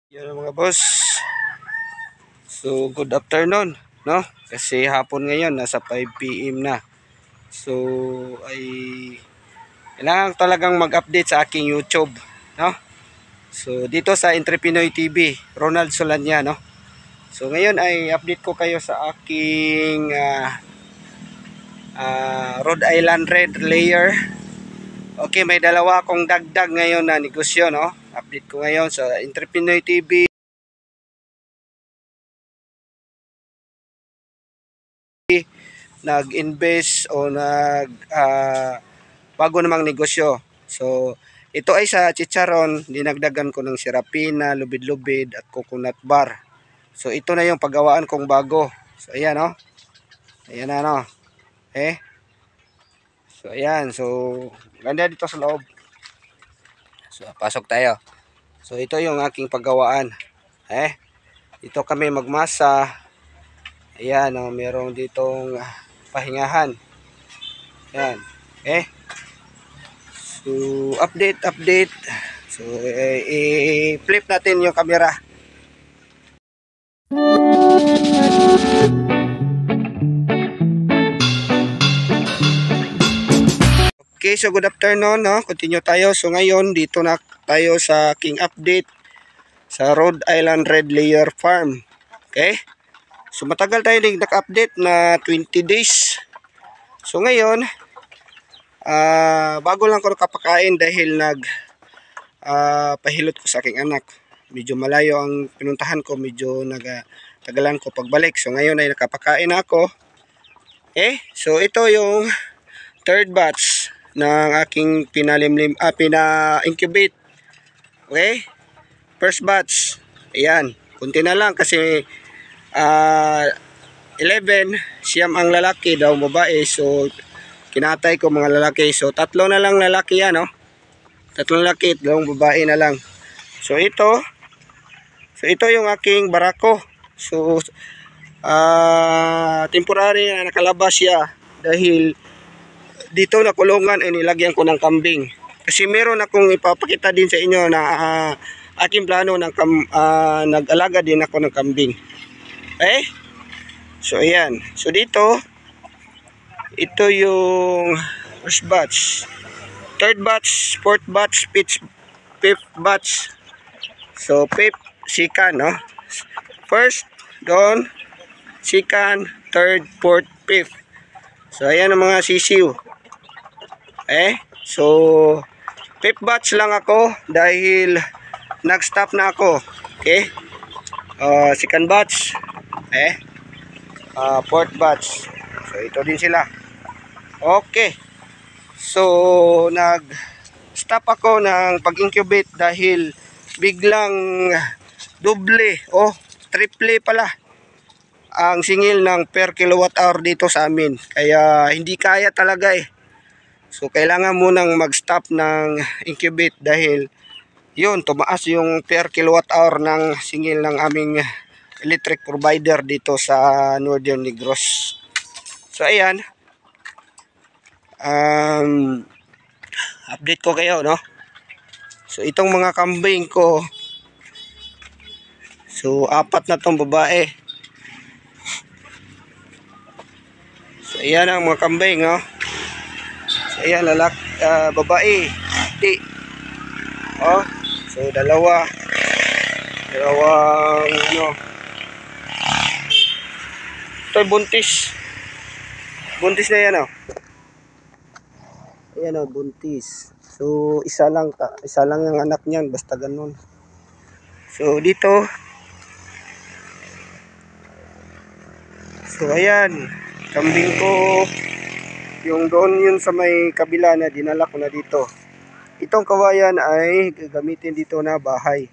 Yan mga boss. So good afternoon, no? Kasi hapon ngayon nasa 5 PM na. So ay kailangan talagang mag-update sa aking YouTube, no? So dito sa Entrepinoy TV, Ronald Solanya, no? So ngayon ay update ko kayo sa aking Rhode Island Red Layer. Okay, may dalawa akong dagdag ngayon na negosyo, no? Update ko ngayon sa Entrepinoy TV. Nag-invest o bago namang negosyo. So ito ay sa chicharon, dinagdagan ko ng sirapina, lubid-lubid at coconut bar. So ito na yung paggawaan kong bago. So ayan, no? Ayan na, no? So ayan, so ganda dito sa loob. So pasok tayo. So ito yung aking paggawaan. Ito kami magmasa. Ayan, no? Merong ditong pahingahan. Ayan. So, update. So, i-flip natin yung camera. Okay, so good afternoon, no? Continue tayo. So, ngayon, dito na tayo sa aking update sa Rhode Island Red Layer Farm. Okay? So, matagal tayo nag-update na 20 days. So, ngayon, bago lang ko nakapakain dahil pahilot ko sa aking anak. Medyo malayo ang pinuntahan ko, medyo tagalan ko pagbalik. So ngayon ay nakapakain ako. So ito yung third batch ng aking pina-incubate. Okay? First batch. Ayan, kunti na lang kasi 11 siyam ang lalaki daw babae. So kinatay ko mga lalaki. So tatlo na lang lalaki yan, no? Tatlong lalaki, dalawang babae na lang. So ito yung aking barako. So temporary na nakalabas siya dahil dito na kulungan ay nilagyan ko ng kambing. Kasi meron akong ipapakita din sa inyo na aking plano ng nag-alaga din ako ng kambing. So ayan. So dito ito yung first batch, third batch, fourth batch, fifth batch. So fifth, second, no? First, doon, second, third, fourth, fifth. So ayan ang mga sisiw. So fifth batch lang ako dahil nag-stop na ako. Okay? Second batch, fourth batch. So ito din sila. Okay. So nag-stop ako ng pag-incubate dahil biglang doble o triple pala ang singil ng per kilowatt hour dito sa amin. Kaya hindi kaya talaga So kailangan munang mag-stop ng incubate dahil yun, tumaas yung per kilowatt hour ng singil ng aming electric provider dito sa Northern Negros. So ayan, update ko kayo, no? So itong mga kambing ko, so apat na tong babae. So ayan ang mga kambing, no? So ayan, babae, so dalawang ito buntis na yan, ayan, buntis. So isa lang ang anak niyan, basta ganun. So dito, so ayan, kambing ko, yung doon yun sa may kabila na dinala ko na dito. Itong kawayan ay gagamitin dito na bahay.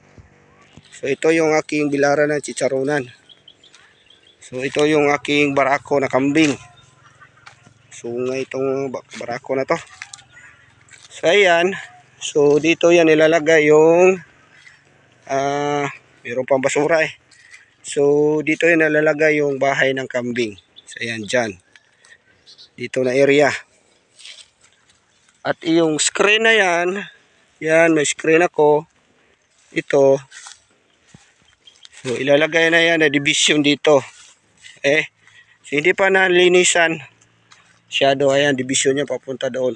So ito yung aking bilaran ng chicharonan. So ito yung aking barako na kambing. So itong barako na to. So ayan. So dito yan nilalagay yung mayroon pang basura So dito yan nilalagay yung bahay ng kambing. So ayan dyan. Dito na area. At yung screen na yan, may screen ako. Ito, So ilalagay na yan na division dito. So, hindi pa nalinisan. Shadow, ayan, division niya papunta doon.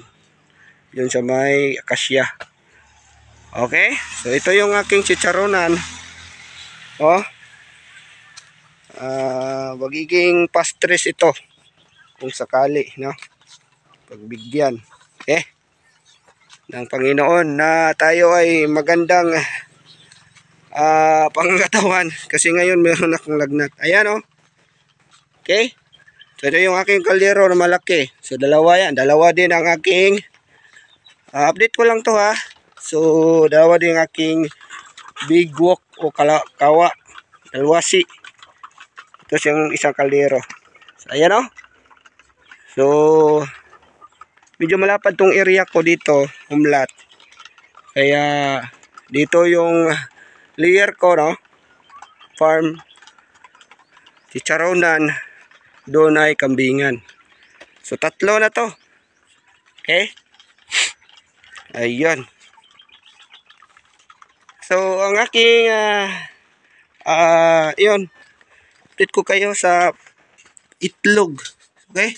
Yun sa may akasya. Okay? So ito yung aking chicharonan. Oh. Magiging pastres ito kung sakali, no? Pagbigyan ng Panginoon na tayo ay magandang pangangatawan kasi ngayon meron akong lagnat. Ayan, oh. Okay? So ito yung aking kaldero na malaki. So dalawa yan. Dalawa din ang aking update ko lang to, ha. So dalawa din ang aking big wok o kawa. Dalwasi. Ito yung isang kaldero. So ayan, oh. So medyo malapad tong area ko dito, umlat. Kaya dito yung layer ko, no? Farm, chicharonan, doon ay kambingan. So tatlo na to. Okay? Ayun. So ang aking yun, update ko kayo sa itlog. Okay?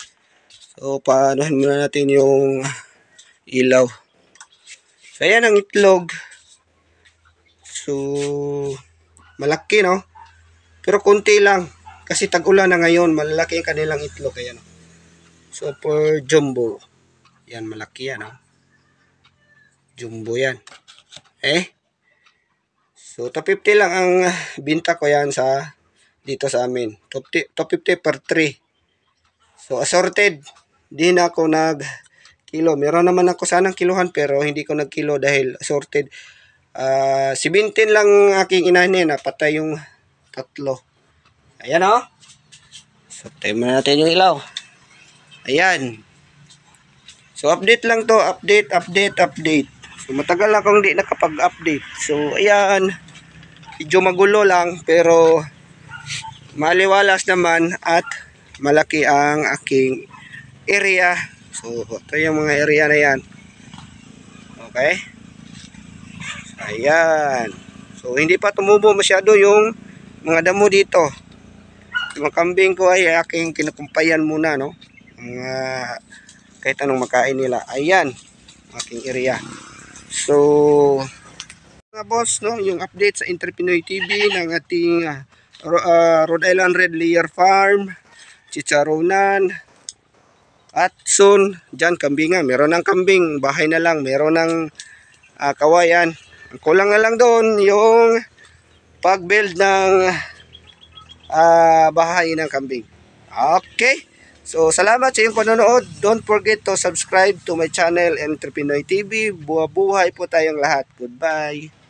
So paanohin muna natin yung ilaw. So ayan ang itlog. So malaki, no? Pero konti lang kasi tag-ulan na ngayon. Malalaki ang kanilang itlog. Ayan, no? Super jumbo. Yan, malaki yan, no? Jumbo yan. So 250 lang ang binta ko yan sa dito sa amin. 250 per 3. So assorted. Di na ako nag kilo. Meron naman ako sanang kiluhan pero hindi ko nag-kilo dahil assorted. 17 lang aking inahin na patay yung tatlo. Ayan, oh. So tayo muna natin yung ilaw. Ayan. So update lang to. Update. So matagal akong hindi nakapag-update. So ayan. Medyo magulo lang pero maliwalas naman at malaki ang aking area. So ito yung mga area na yan. Okay? Ayan. So hindi pa tumubo masyado yung mga damo dito. Yung mga kambing ko ay aking kinakumpayan muna, no? Mga kahit anong makain nila. Ayan. Aking area. So mga boss, no, yung update sa Entrepinoy TV ng ating Rhode Island Red Layer Farm, chicharonan, at soon dyan kambingan. Meron ng kambing, bahay na lang. Meron ng kawayan. Ang kulang na lang doon yung pag-build ng bahay ng kambing. Okay. So salamat sa iyong panonood. Don't forget to subscribe to my channel Entrepinoy TV. Buhay po tayong lahat. Goodbye.